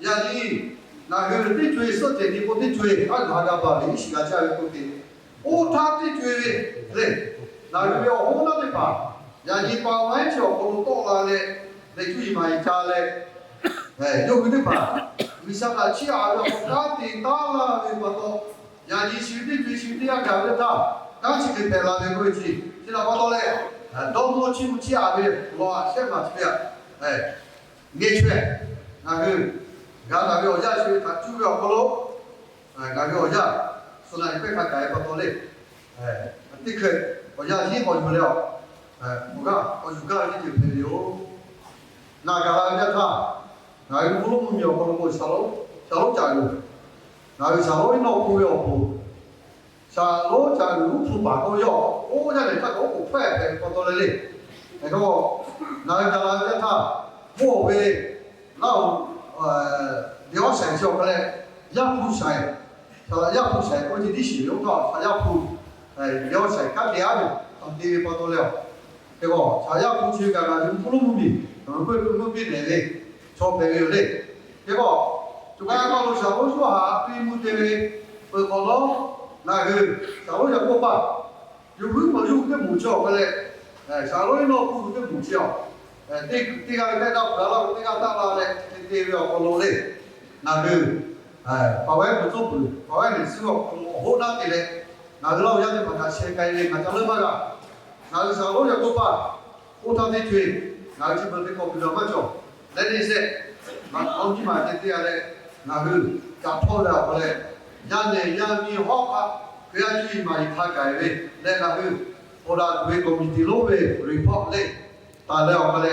야니 나그 띠주에 썼대 니고 띠주에 아 나가봐 이 시간 자유 거기 오타 띠주에 그래 나그 오나데 봐 야니 빠와이 저 고로 또라래 내 주의 많이 잘래 에 여기도 봐 미사가 치아로 오타띠 따라 봐도 야니 시대 주시대야 가르다 같이 그 배라는 거지 지나 봐도래 너무 치무치 아베 와 셈마 치야 에 네체 나그 나비 어자 시 다 주요 걸로 나비 어자 소나 이백 가까이 봐도래 에 티크 어자 힘 거줄려 에 뭐가 어주가 이제 배요 나가라 자타 나이 물음이요 걸고 살로 자요 나비 살로 놓고요 보 살로 자루 푸 바고요 오자를 딱 오고 패 봐도래 그거 나이 가라 자타 뭐왜 나了解就过来，要不晒，要不晒，我这里是用到，他要不，了解干点的，当地报道了，对不？他要不去干嘛？就不弄米，不比那个，做别个的，对不？就刚刚路上我说哈，对目的的，不可能，那个，上路要过吧，有个木桥过来，上路那不个木桥，这个在到不了，这个到了嘞，这个要过路嘞。那个，把外不做不，把外的时候好难的嘞。那个老家的把他先改的，那叫什么个？那个上路要过吧，过他的腿，那个基本的搞不了嘛就。那你说，那好几嘛的这样嘞，那个搞错了过来，让你好看，不要去嘛一他改的，那个后来对公民的路的 report 嘞，大了过来，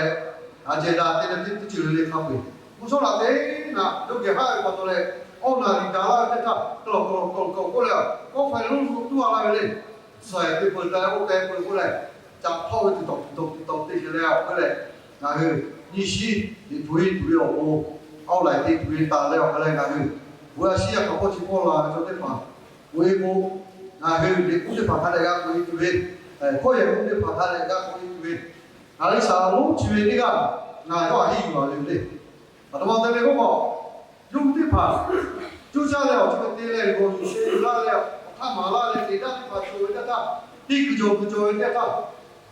而且那这就来看会。무슨 라데 나 여기 하이 봐도래 오나 리가라 됐다 콜라 파일로 또 알아래 서야 그 볼다 오게 볼래 자 파워도 또 되실래요 그래 나그 니시 니 부이 두려고 아울라이 부이 달래요 그래 나그 뭐야 시야 갖고 싶어라 저때 봐 왜고 나그 니 꾸지 바타래가 부이 두이 코에 꾸지 바타래가 부이 두이 나리 사로 지회니가 나도 아이고 알래 아도만 되고 뭐 용기 봐 주자래요 지금 때래고 유세라래요 다 말아래 대단히 봐줘야 그저 됐다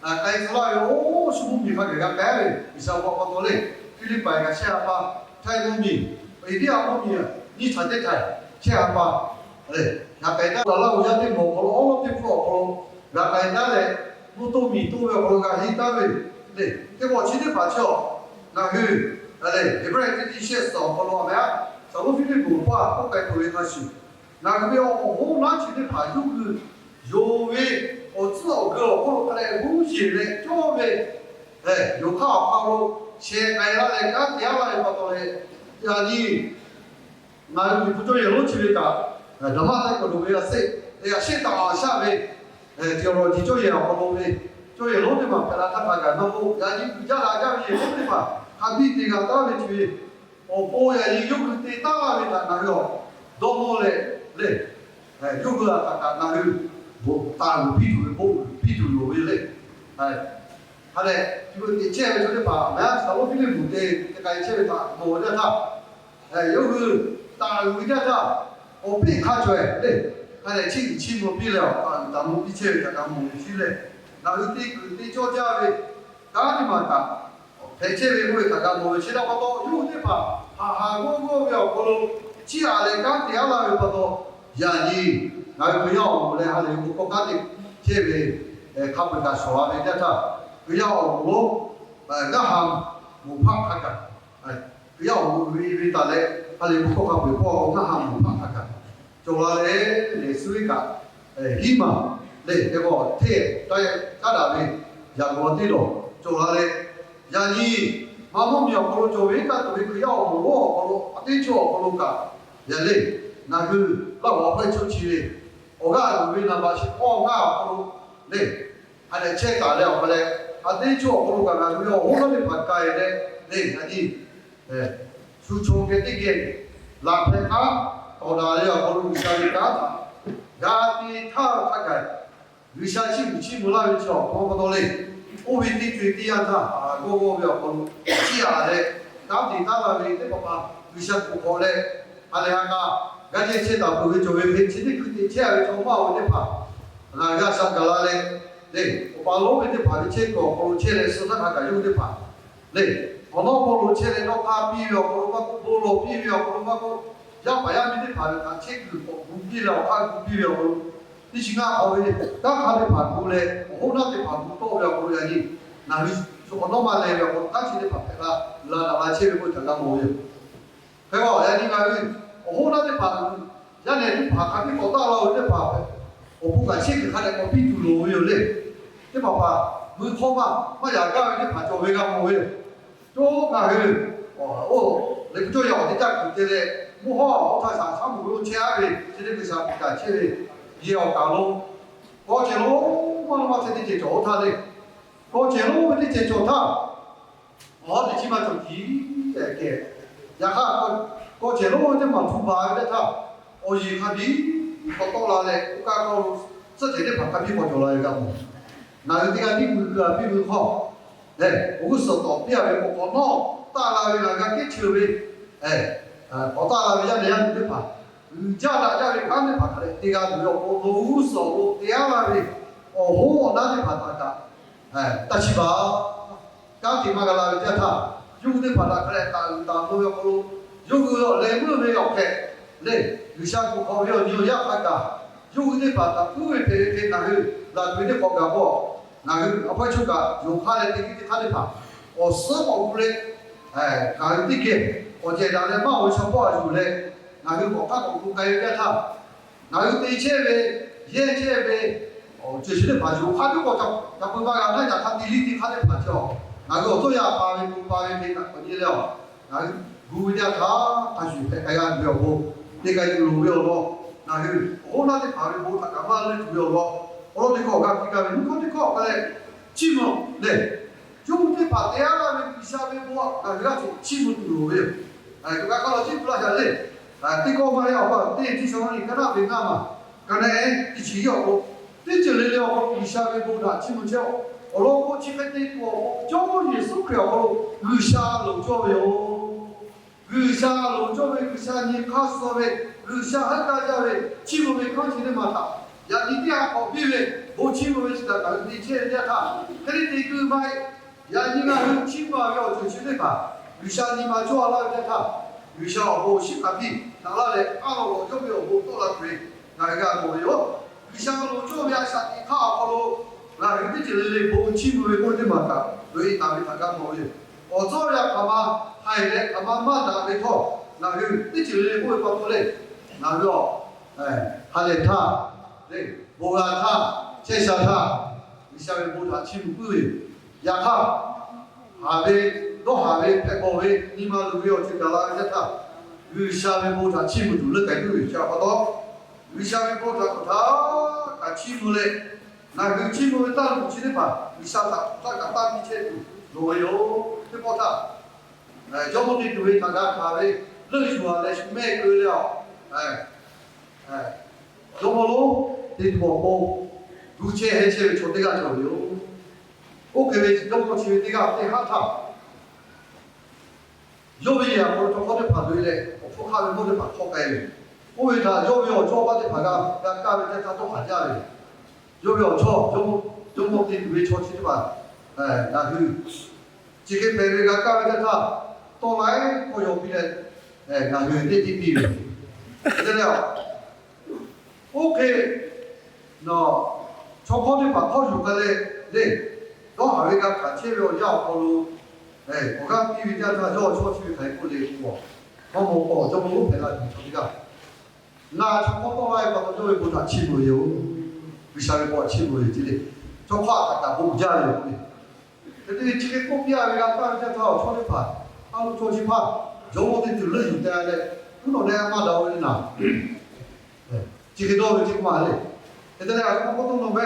가이슬라요 오 수분비가 내가 배를 이사고 봐도래 필리핀가 시아파 타이동미 이디야 뭐미야 니 자대타 시아파 그래 나가이다 올라오자데 뭐 올라오데 프로 나가이다래 무도미 또왜 올라가 있다왜 네 그거 지들 봐죠 나그哎，这边这些少不老嘛，少不费的多话，不该多的那些。那个我拿起的牌就是有为，我知道个，我来贡献的，做为，有靠路，先来来干掉来把到嘞，呀你，那你不做路去的干，他妈那个路要塞，先打下面，叫了你做也好路的，做路的嘛，本来他干那不，呀你不叫大家也路的嘛。habis tiga tahun itu, oh ya hidup kita tahun kita nario, domo le, hidup kita nario, tahun pitu le, ada, juga cewek itu apa, ya, selalu pilih muda, kayak cewek tak mau dia tak, hidup tahun kita tak, pi kacau le, ada cing mau pilih, tamu cewek tak mau pilih, nario itu jauh kan di mana? 대체로 이거에 다가 뭐 지나가도 요데 봐 하고 걸로 지하래 간 대하라고 봐도 야니 나 그냥 원래 하는 거 똑같이 제베 카프가 소화에 됐다 그냥 뭐 나함 못 파카가 그냥 우리 달에 하는 거 갖고 뭐 나함 못 파카가 좋아래 내 수위가 희망 네 이거 태 다에 가다에 야고디로 좋아래 야니 마음이야 걸로 저위가 또 그 야오고 걸로 아대초 걸로가 야래 나그 라고 앞에 쳐치리 오가 우리나 마시 오가 걸로 네 하나 책 알려 그래 아대초 걸로가 나고요 오늘에 바꿔야 네 아니 수초게 되게 라페가 오다려 걸로 시작이다 야티 타 타가 위샤시 무치 몰라요 저 보고도래 오빈디 뒤뒤한다 고고며 건 지하래 当地大拉维的爸爸有些不好嘞，阿里哈个，人家现在不会做为平时的肯定钱为从马我的怕，那个上个拉嘞，嘞，我把老板的怕的钱搞，不如钱嘞市场还敢有的怕，嘞，我老婆罗钱嘞老卡比了，不如把不罗比了，不如把个要把要米的怕的他钱个不比了，他不比了不如，你去哪好的，当他的怕过嘞，我那的怕不多了不如人家，那你。我老妈来了，我当时的爸爸拉车给我谈到我的，他说人家我那的爸，人家的爸他比我大了，我的爸，我不管谁给他的，我比住了我有嘞，这爸爸没好嘛，我家家的爸就会干我的，多干去，哦，那个做药的家具的嘞，不好，我他上不用钱的，这个上干起的，也要干喽，搞起喽，我他妈才得去找他的。我前路我得接触他，我的起码就第给，然后我前路我得忙出发的他，我一看比我到了嘞，我刚刚这天的爬比我做了一个么，那个地方比不好，哎，我手到边边我弄，大了那个给球呗，哎，我大了人家那样子爬，家那家里刚的爬的，这个没有我手我这样了呗，我那就爬大家。哎，但是吧，刚提嘛个啦，叫他有的把他开当都要不如，有个来不没有开，来有下不好要有样那个，有的把他不会陪那个那对的好干活，那个阿不就个有看的这个看的怕，我什么不嘞，哎，看这个，我见到的嘛我想包住嘞，那个我看我不该叫他，那个对切呗，眼切呗。哦，这些的爬球，他如果他不把那家他地里的他的爬球，那个都要八位陪他过去了，那个古家他是哎呀不要不，那个就不要咯，那个我那的爬的不他干嘛的不要咯，我那个讲这个你看这个个嘞，起码嘞，就的爬第二个比下面多，那个是起码都不要，哎，就讲到起码下来，哎，这个嘛要把这这什么你跟他别干嘛，刚才哎一起要不。这就来了，我比下面不大，起不着。我老婆去个地方，叫我也是不了我路下路做哟，路下路做为路下你看所谓路下很大家为，起不为看起的嘛他，呀你这样好比为，我起不为是的，但是你钱人家他，跟你这个买，呀你那起码要就去的吧，路下你嘛做了的他，路下我去个比，拿了来，按了我就没有我多了亏，那个我有。像路左边上的卡路，那有的就是来不起不为我的嘛个，所以大家大家冇用。我左边他妈还来他妈马达没错，那有的就是会把过来，那个哎，还来他，对，无拉他，接下他，你下面不他起不会，呀他，下面都下面拍过位，你妈都要去搞那个他，有下面不他起不住了，该都有下好多。有下面不他起不来，那个起不来当然不起的吧？你下他个大比切路有对不他？哎，要么的对他家咖啡，冷出来是买过了，要么咯，的多包，路切还切从这个交流，我给为要么去这个对哈他，要不然我从我的排队嘞，我不咖啡我就把好改了。我为他要不要做把的牌噶，价位在他都喊价的，要不要做？要么的为做去的吧？哎，那就这个牌位个价位在他，到来我要比嘞，哎，那就这地比，对了。OK， 那做好的牌好用个嘞，嘞，到下位个看车票要好咯，哎，我讲比较他要做去台过嘞我，我冇报，就冇陪他做这个。那从我到来把它作为不打起不有，为啥要把起不有之类？做话打不加油的，这个这个国家为了大家他做的怕，他们做起怕，就我的就乐有的嘞，不能那样骂到人呐。这个都是这个嘛嘞，现在呢，我懂了没？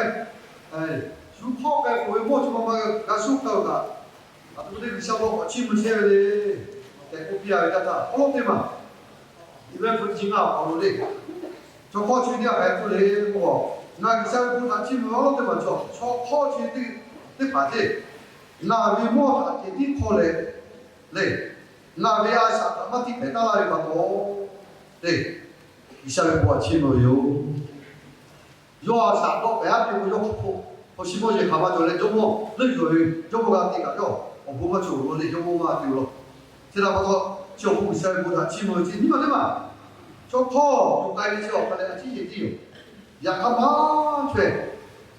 哎，手泡该不会摸就把那个手搞个，啊，不对，小伙起不起来的，在国家为了他，好的嘛。一般不经啊，跑路的，就跑去的还不来我，那个下面他起不了的嘛，就跑去的爬的，那为么他天天跑来，那为啥啥他地陪到那里吧多？对，你下面过去没有？要啥都不要比我要苦，我希望也看嘛就来周末，那就不干这个哟，我不嘛就我那周末嘛丢了，现在我说就不下面过他去没去，你嘛对嘛？就靠就该的叫，后来自己丢，也看嘛去，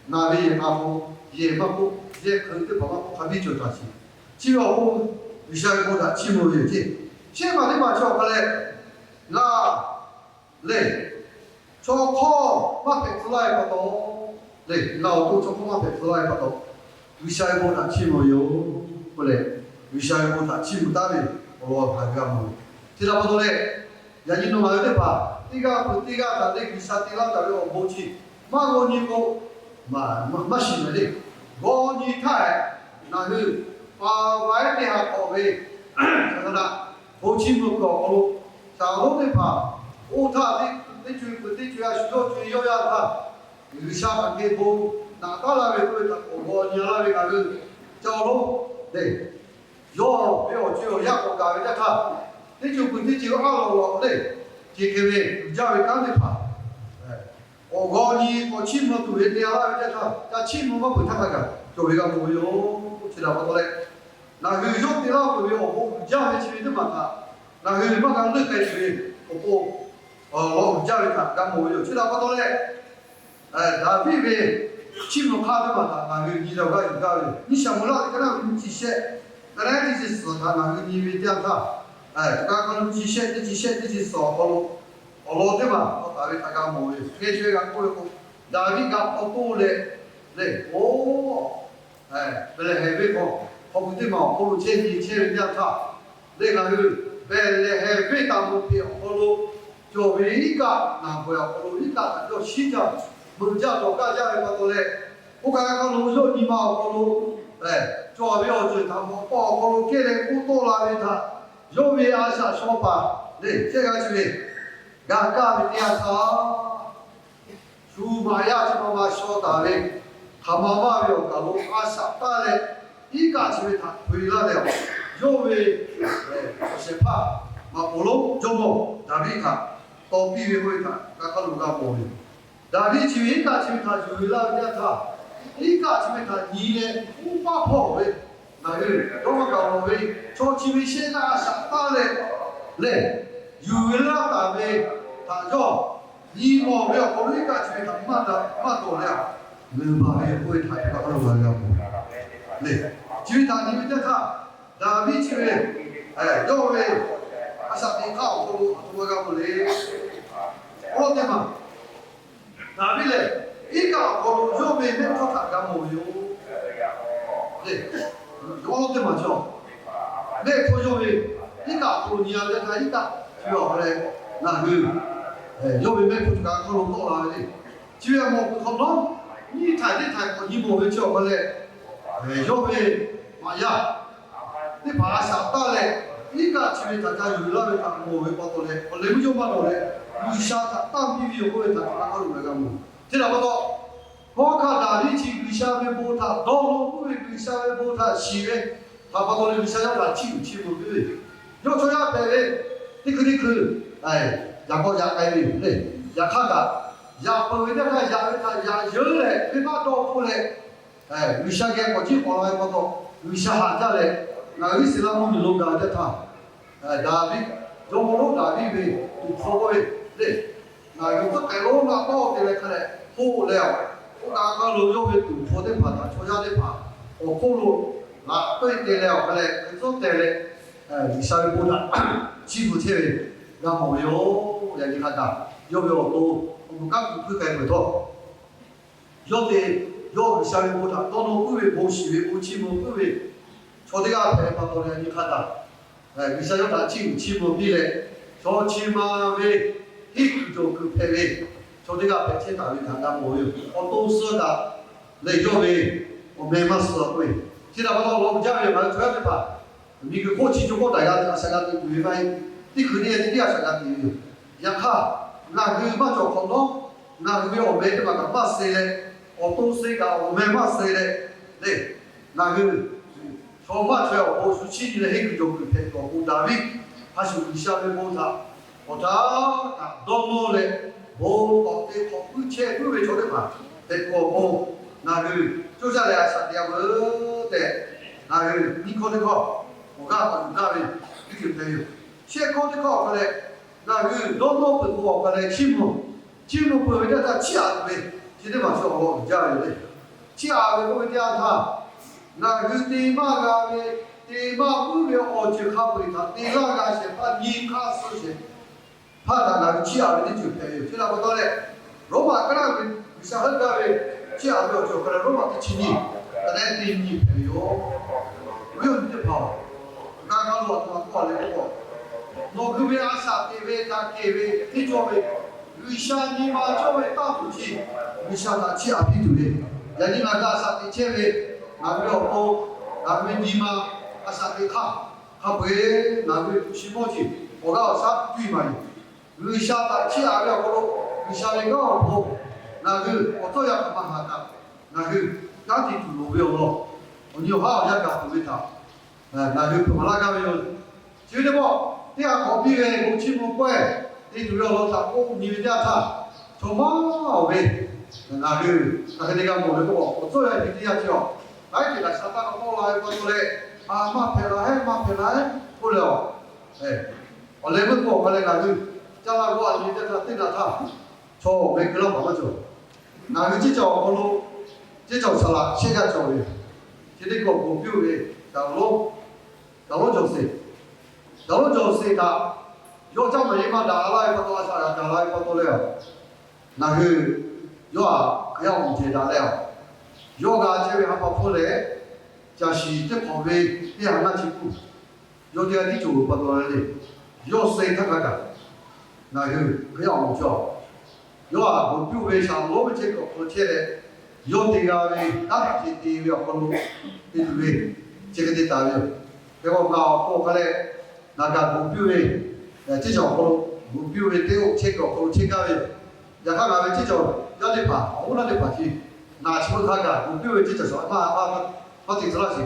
那边也看不，也嘛不，也可能爸爸不看比较大些，只要我下面过他去没有去，现在的嘛叫后来那嘞。cho kho mà phải phơi lại bắt đầu, đấy, nào tôi cho kho mà phải phơi lại bắt đầu, vì sao em muốn ăn chim mà yếu, vậy, vì sao em muốn ăn chim ta đi, oh phải cái gì, thì là bắt đầu đấy, nhà nhìn nó nói thế pa, tiga ta đấy, vì sao tiga ta đấy, bố chi, mà ngon như cô, mà xin này đi, ngon như thế, là như, vài cái hạt cỏ về, cho nên bố chi một cỏ luôn, sao lúc đấy pa, ô tha đi. Tí chui à số chui yo ya ta, người sao anh kia bố, na ta là về tôi tập của nhà là về cái cho luôn, đây, yo bây giờ chui ya của cái đó ta, tí chui ao lo đây, chỉ cái về giao về cái này pa, gọi như có chim nó tụi nhà là về ta, ta chim nó mới thằng cái, cho về cái mồi yo, chỉ là bắt đấy, là người giúp thì là tụi yo, giao về chim nó mà ta, là người mà cái nước cái chim, cô我教育他，干么有？去到不多嘞，他别别，起码看的嘛，他那个你这个有道理，你想不到跟他们机械，本来这些事他那个你没讲他，刚刚机械这些少好了对嘛？我大概他干么有？开学干过后，大概干好多嘞，嘞哦，本来还没讲，好不对嘛？好了前讲他，那个本来还没当目标，好了。就为一个男朋友，或者一个就新疆，门家做家家的把多嘞，我刚刚弄说你嘛，或者做标准他们包或者给人不多了的他，有为阿下说吧，嘞这个是刚刚的调查，数码呀什么嘛说大嘞，他妈妈有个路阿下大嘞，一个是他回来了，有为是怕嘛不弄就不，大比他。तो भी वे कोई था काका लुका बोले दादी चीवी का चीवी था जुबिला क्या था एक का चीवी था नीले ऊपर फोड़े ना ये तो मैं कहूँ वे जो चीवी से ना सकता ले जुबिला ताबे था जो नीमो वे कोई का चीवी था मातो ले मेरे कोई था काका लुका क्या बोले ले चीवी था नीले क्या था दादी चीवी जो वे असा देखा वो का बोले और क्या मां नाभी ले एक और जो में तो था का मोयो ले और क्या मां जो ले तो जो में एक और निया ले था एक जो है ना जो में तो का को तो ला ले जो है मो को no ni thai ko ni mo với cho ko le जो में माया ni ba sa ta le一个前面大家有那个他我会报道嘞，我来不就报道嘞，为啥他当兵有会他那个路那个么？听到不多？我看哪里去为啥没报他，道路不会为啥没报他，西边他报道嘞为啥要他去不对不对？要说要白嘞，你然后改变嘞，看他，不会的他有嘞，没法到户嘞，为啥个国际报来报道，为啥喊他嘞？那个是那么的弄到的他，大比，中国大比为都说过嘞，那有个改罗那包的来看来，好了，我刚刚路上为都说的怕他，出家的怕，我后路那对的了，看来很多的嘞，你稍微不他，欺负起，然后有人家看他，有没有都，我们刚不改不脱，有稍微不他，到那不为不喜为不欺负不为。저대가 앞에 방법을 하다. 미사용 다친 치부 비례. 저 치마의 희구조 그 패배. 저대가 앞에 채다위 당당 모여. 또 쓰다. 내조의 매마스 거의. 지나가다 롱자에 말 줘야 돼 봐. 미그 고치 주고 나야 생각이 위반이. 이 그리에 니가 생각이. 약하. 나 그만 좀 건너. 나 그게 오메가 마스래. 또 쓰가 오메마스래. 네. 나 그从嘛出来我出去的黑个就会拍到我大卫，还是你下面摸他，我他多么嘞，我的好不切不会做的嘛，在我那个就下来啥的我的那个你考的考，我讲大卫一个朋友，先考的考过来，那个多么不过过来题目不会叫他下的，现在嘛说我家里的，下的不会叫他。那个地马个的，地马不了我就看不他，地马个是把你看死些，怕他那个其他的就没有，现在我到嘞，罗马跟那个像很多的其他的就可能罗马的亲戚，可能对你没有，没有你的跑，刚刚罗他过来过，我可别阿啥地位他地位，你作为，为啥你妈作为大主席，为啥他其他的对的，人家那个啥的前位。那个我，那个你嘛，啊啥的卡不会那个什么去，我搞啥对嘛？为啥他其他的我为啥那个我那个我都要干嘛的？那个家庭主流了，我有好也搞不会他，那个不拉搞有，就这么，第二个比的我去不乖，你主要老大我你们家他，从嘛呗，那个那个我那个我做要你这样叫。来起来，啥大个过来，过来，啊，马陪来，不了，哎，我来不过，我来那个，叫那个你这个对了他，错，没给了妈妈做，那个这叫我路，这叫啥啦？现在做的，现在个股票的，道路就是他，要这么一嘛打来不多少，打来不多了，那个要我们接打了。要个这位还包括嘞，就是这旁边你还那几步，有点你做不到的，要谁他看看，那个不要我叫，要啊我比如像我们这个而且嘞，要这个嘞，那这要不如，对不对？这个得打的，这个我过来，那个我比如这种我比如对我这个嘞，要看那个这种要得爬，我那得爬去。那什么看看，我比如这就说，我听出来是，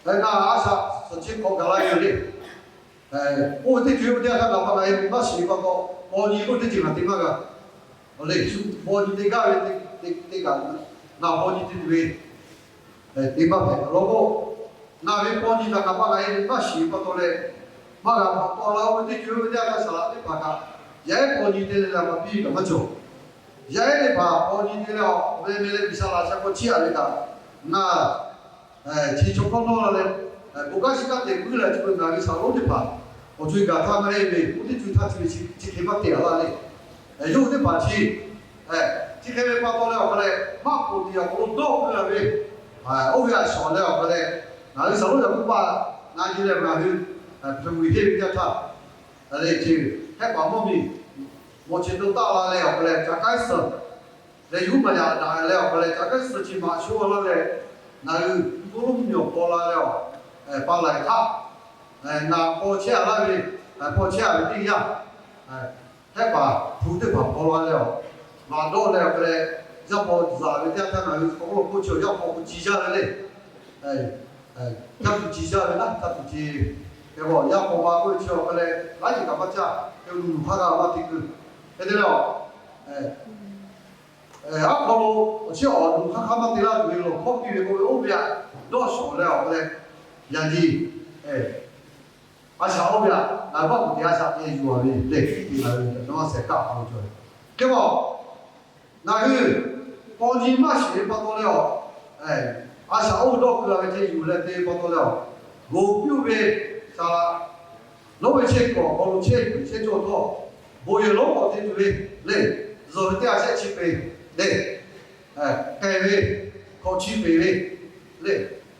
那阿啥是去考个来有的，我这全部这样看老板来，那习惯个，我你我这经常听那个，我来我你这个这个，那我你这边，对吧？老婆，那边我你那个把来，那习惯到嘞，把个到了我这全部这样看啥了，你看看，也我你这那么比怎么做？也得把我你这了，没比啥啦，像我姐那个，那，提出工作了嘞，不管是干点过来，就跟那个啥弄的吧，我最近他们那边，我的最他这个去开发点了嘞，有的把去，这开发到了后来，马步的我多过来呗，偶尔少了后来，那个啥弄的不把，那就来那个，成为这比较差，那就还把我们。我全都到了后来才开始，那有么呀？拿了后来才开始去买学了嘞，那个多农苗过来了，把来他，拿包钱那边，包钱那边呀，还把土地把过来了，拿到了后来，要包啥的？他那个包不久要包记下来嘞，要不记下来啦，他不记，对不？要包嘛过去后来，那就干嘛家？就怕他嘛这个。对了，阿婆罗，我去澳洲，他们对那对了，靠比那个欧边多少了，后来，人家，阿小欧边，那帮不底下也有啊，对，那么才干好做，对不？那个，帮你嘛学不到了，阿小欧多个那些有了对不到了，我比呗，啥啦？老百姓搞，我钱做多。我有老婆的对嘞，肉的二十七倍嘞，改为靠7倍嘞，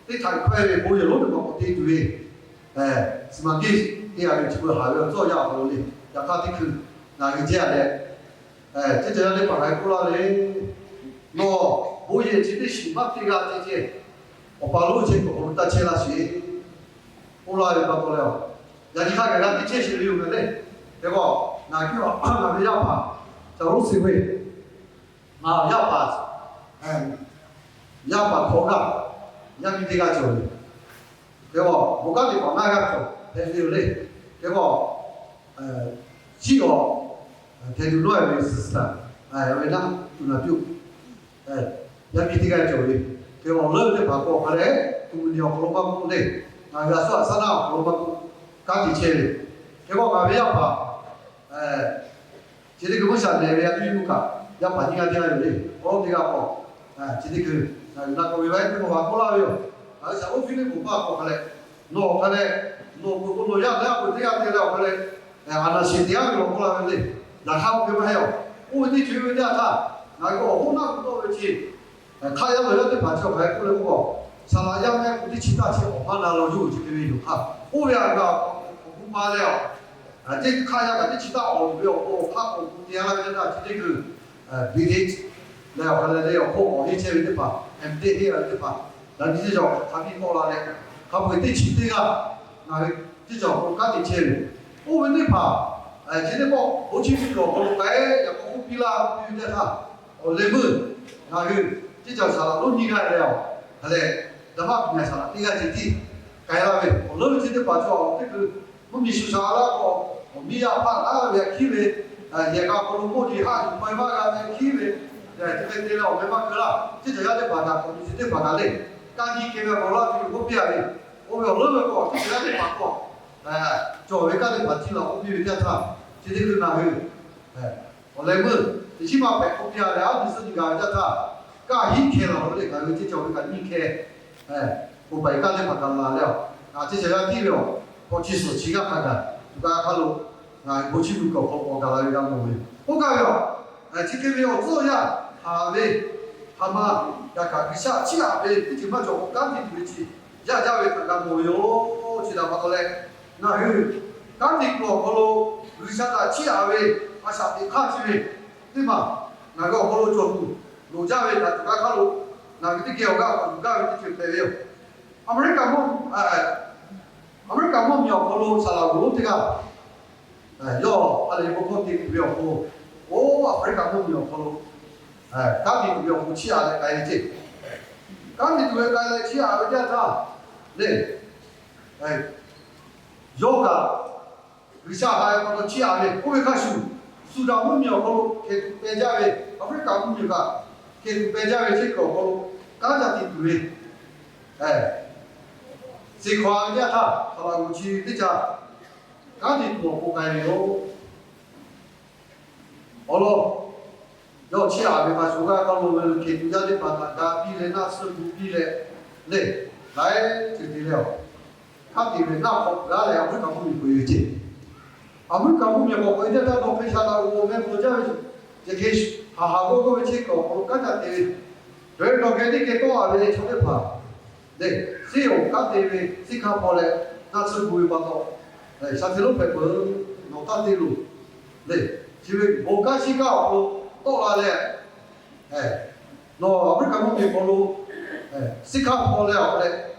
你太快嘞，我有老的嘛不对对，什么第二个就会还要做要好嘞，要他的去哪个家嘞，这这样的把还过来嘞，我也记得喜欢这个这些，我把路线我们打起来些，过来就到了，让你看看他的这些有没嘞，对不？那叫那个要把走路社会，要把，要把头发，要你这个做的， 그리고 뭐가지 만나가지고 대리를 그리고 지어 대리로에 있었다. 왜냐 누나도 야미티가 저기 그리고 오늘도 받고 그래 두분이 그런 거 보는데 나가서 사나 그런 거 같이 제일 그리고 가면 봐 지금 그거 샀네 왜 이유가 야 반이가 돼야 돼 어디가 뭐 지금 나 거기 와 있는 거 갖고 나와요 자고 필요 못 받고 그래 너 그래 너 그거 야 내가 어디가 되려고 그래 하나 시대야 그러고 나는데 나 하고 그거 해요 어디 주변에 다 나이거 혼나고 그렇지 카야 너한테 받쳐 갈 거고 사람이 우리 집까지 오만나로 주지 그래요 오야가 공부하래요 이제 카야가 지다 오고 하고 대하는데 지금 비리지 내가 말해요 고 어디 제일 봐 MD 해야 봐 나 이제 저 답이 뭐라래 가고 이때 집대가 나 진짜 똑같이 제일 근데 봐 지금 뭐 어찌비로 그렇게 약간 빌라 빌려다 레몬 나 진짜 사람도 니가 해요 그래 나만 그냥 사람 네가 지지 가야라면 너는 진짜 봐줘 뭐 미수사라고 미야 파라 왜 키래 얘가 그런 거지 하 얼마가 키래这个我没办法了，这要得把它，我们是得把它嘞。刚一给个我了，就我别的，我有那么过，这要得把过，作为刚才把进了，我比如讲他，这个那个，我来问，你起码白我别了，你是你讲叫他，刚一开了，我得讲这叫个一开，我白刚才把它拿了，这些要地了，我其实几个看看，就刚看了，我去不搞，我搞了一个东西，我搞了，这个没有这样。하마 약간 기사 치아에 정말 좀 간디 되지 야자에 간다 뭐요 지다 봐도래 나그 간디 거 걸로 의사다 치아에 아샤티 카지에 이마 나가 걸로 좀 노자에 다 가가로 나 그때 기억가 누가 그때 때요 아메리카 몸이요 걸로 살아고 때가 요 아래 보고 되고요 오 아메리카 몸이요 걸로 까비 그게 무치 안에 가야지. 까비 그게 가야지 아버지야 네. 요가 의사하여 거 치아에 꼬에 가시고 수다 문명 걸로 계속 배자에 아프리카 문명가 계속 배자에 찍고 걸로 가자티 두에 세과냐 다 사람 무치 되자 까비 뭐 가요. 얼어 요 치아에 가서가 걸로 이렇게 두자리 받아 비례나 쓰고 비례 네 나의 드디어 카디를 나고 나래 아무리 가보면 보이지 아무리 가보면 뭐 이제다 너 회사다고 오면 보자 이제 하하고 그 찍고 그까지 돼 별로 걔네게 또 안에 저게 봐네 세요 카디를 시카폴에 나스 보이봐도 네 사실로 배고 노타디로 네 지금 뭐가 시가 또 라래 너 아무리 가보면 뭘로 시카폴에 그래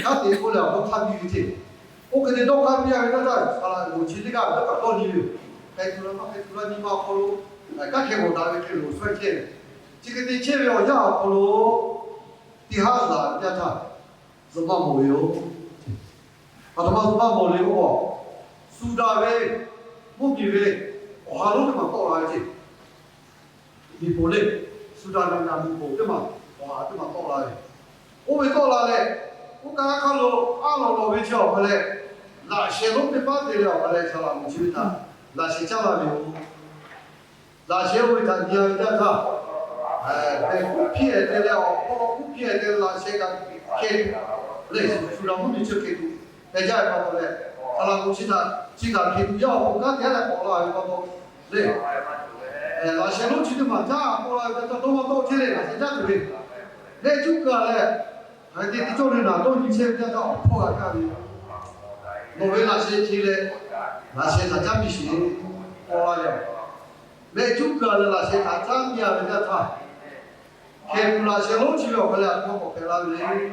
카디 볼래 너 카디지 근데 너 카디야 그러다 사람 뭐 지리가 너가 또 니요 백두라니마 폴로 까게 못하게 킬로 설계 지금 이 제려 야 폴로 디하자 야타怎么뭐요 아도마 뭐래고 수다베 뭐비베 화로만 또 라지 이 볼에 수다는 나무 보더만 와 더만 또 라지 오왜 또 라래 오가 칼로 알로 외쳐 그래 나 셰로 빠들려 그래 사람 집이다 나 시작하면 나 셰로 다 니야다 피해 되려 피해 되려 세가 개 그래 수라무 미쳐게 대자 봐볼래 사람 집이다 지가 개야 오가 내가 보라 이거 네 나 셰로 집이만 자 보라 이거 또 제래 진짜 그래 내 죽가래 근데 이쪽에나 또 이체자가 포가 가비 너왜 나시 지래 나시 다 잡히시 보라요 내 죽가래 나시 다 잡이야 내가 다 개불나시로 지려 그래 뭐 배라래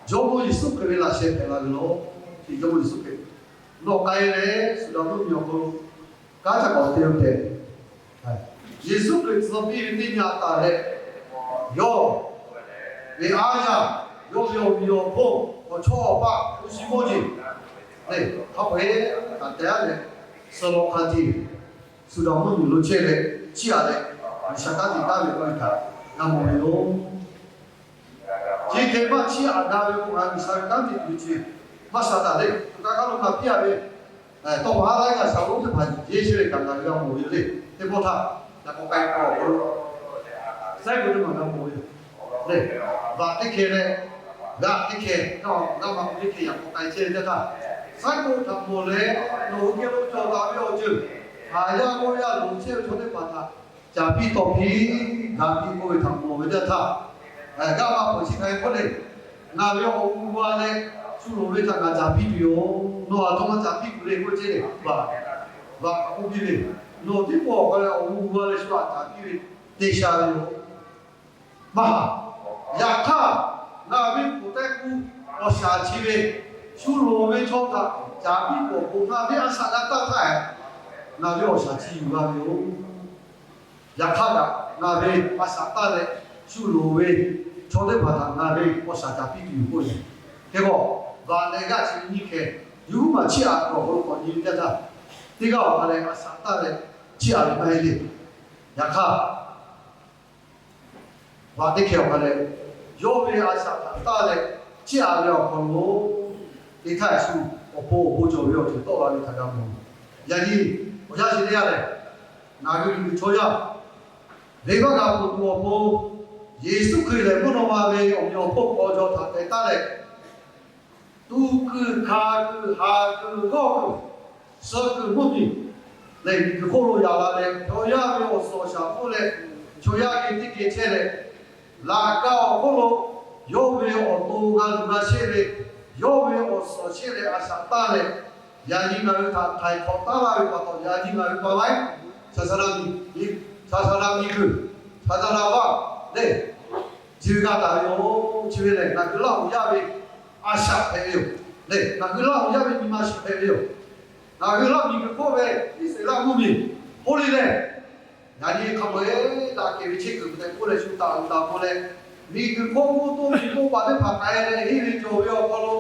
저거 있어 그래 나시 배라로 이거 있어 너 가이래 수다도 묘고 가자 어때요 때 예수 그리스도 비빈이 나타래 요 왜 아냐 有碰我错吧，不是摸进，对，他会他这样的，什么看的，是让我们路线的，下来，下单的单位可以看，那么有，今天嘛，去啊，那边我们上单的路线，马上打的，刚刚路那边的，到马来个小路子盘，接下来刚刚要摸有的，对不他，那个该搞我，再不就马上摸有，对，把这些呢。gak tike no nama tike yang pakai cerita ta satu tak boleh lo ke lo coba yo je haya mo ya lo che chode pata japi topi gapi ko tham mo de ta ga ma ko chi kai ko le na yo u wa le su lo le ta ga japi yo no a to ma japi ku le ko che le ba ku bi le no ti ko ko le u wa le swa japi de sha yo ma ya ka那边古代古，我下去呗，修罗门抄他，假币我不那边啥个大太，那边我下去有那边有，也看了那边把啥大的修罗门抄的把他那边我下假币有过的，结果把那个是你看，有嘛吃啊，我我你这个，这个我来把啥大的吃啊买的，也看，把这个我来。有没有啥大的价料可能一开始我不就没有就到了你才讲么？也是我相信这样的，那个你错呀，那个干部我不耶稣可以来不能话没我们要不包着他在打嘞，都个卡个哈个高个，十个目的，来你个后路下来嘞，就要没有说下不嘞，就要给你给钱嘞。拉高后头有没有多个那些的，有没有所些的阿啥大的，眼睛那有他太高大了，有把头眼睛那有把歪，查查那你查查那你去，查查那话，嘞，就个大有就嘞，那个老家的阿啥朋友，嘞，那个老家的你妈是朋友，那个老你个过呗，你是老母民，后来嘞。yani khamwe da ke viche ku te pole su ta pole ni ku ko to ni ko ba de pha kai le hi ni jo yo ko lo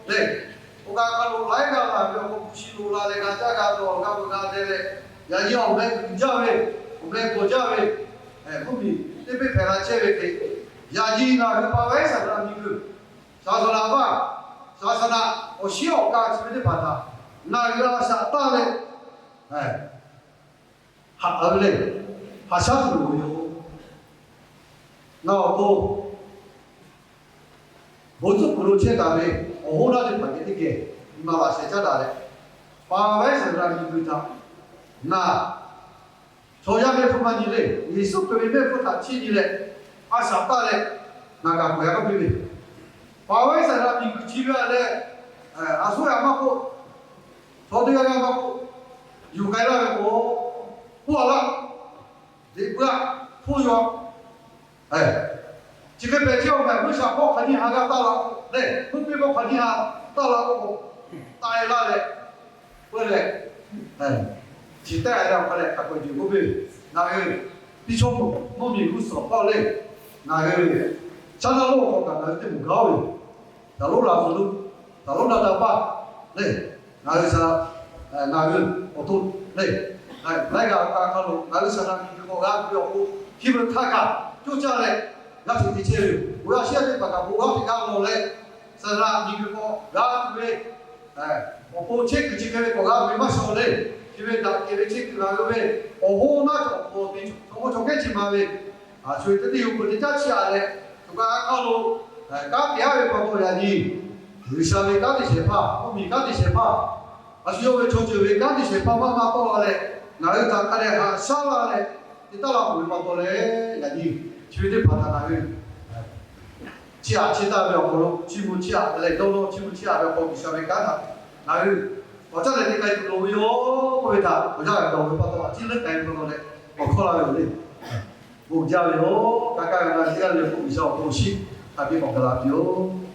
le o ga ka lo lai ga la yo ko shi lo la le ga ja ga do ga de le ya ji o me ja ve o me ko ja ve ko mi te pe pha che ve ke ya ji na ku pa wai sa ra ni ku sa sa la ba na o shi o ga chi de pha ta na ya sa ta le ha le 하샤도 요. 나도 모두 그렇게 다음에 오호라를 받게 되게 이마가 세자다래. 바와의 사람이 그다. 나 조야의 부만이래. 예수 그림의 부탁치니래. 아삽다래. 나가 뭐야가 비래. 바와의 사람이 그 집에래. 아소야 맞고 저도야 맞고 육아라고 후아라. 你不要忽悠，这个白酒买不上，我肯定还要到了，对，不比我肯定还到了我大一拉的，不嘞，期待让回来还回去不比那个比较莫名不少好嘞，那个上到路我感觉这么高的，到路上走，到路上走吧，嘞，那个啥，那个我都嘞。来个卡路，那个啥呢？你我讲不要我，基本他讲就这样嘞，要听你介入，我要现在把它我要听讲我嘞，是吧？你给我讲对不我不check这个我讲没嘛说嘞，因为那因为check那个呗，我那就我的，我从开始嘛呗，所以这里有个人家起来嘞，就讲卡路，讲第二个包括人你，有下面讲的些怕，我没讲的些怕，是因为从这边讲的些怕慢慢过来嘞。나를 다 카레 하 샤라네 이따라 보이마 보래 야니 주의들 받아 나를 지아 지다며 보러 지무 지아 레 도로 지무 지아며 보기 시작해 가나 나를 어쩌다 때까지 놓요 보이다 어쩌다 또 받아 찔러 가는 거네 커라요 네 목자요 가까이 시간을 보기 시작 도시 답이 먹더라고요